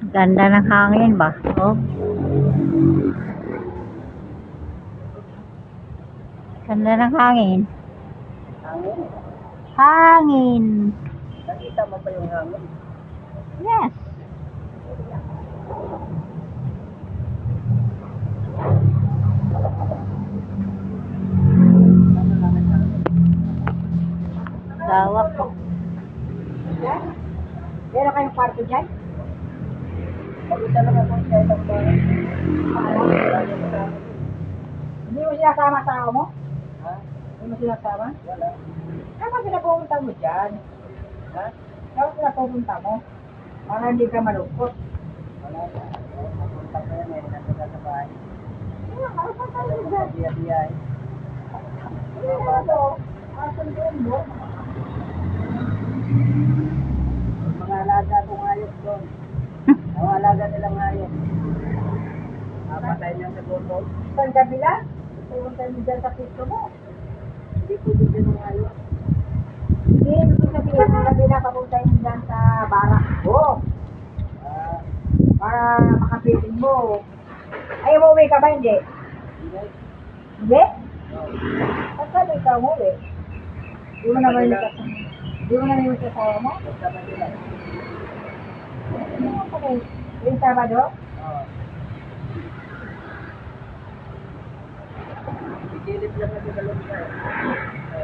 Ganda ng hangin ba? Oh. Ganda ng hangin. Hangin? Hangin. Nakita mo pa yung hangin? Yes. Lawak po. Meron kayong kwarto dyan? Pag-isa lang ako sa isang bahay. Hindi mo sinasama asawa mo? Ha? Hindi mo sinasama? Wala. Saan ba pinapupunta mo dyan? Ha? Saan pinapupunta mo? Para hindi ka malungkot. Wala na. Napunta ko yan eh. Nasa sa bahay. Ano pa tayo dyan? Biya-biya eh. Hindi na ito. Asan doon mo? Mga alaga kong hayop doon. Ang alaga nilang hayop. Napatay niya sa botol. Saan kabila? Pupunta niyo dyan sa piso mo. Hindi po dyan ang hayop. Hindi, gusto sabihin sa kabila papunta niyo dyan sa barak ko. Para makapitin mo. Ay, umuwi ka ba? Hindi? Hindi? Saan ikaw umuwi? Di mo naman yung kasama. Di mo naman yung kasama mo? Kasama nila. Yung Sabado? Oo. Ikilip lang na sa dalawang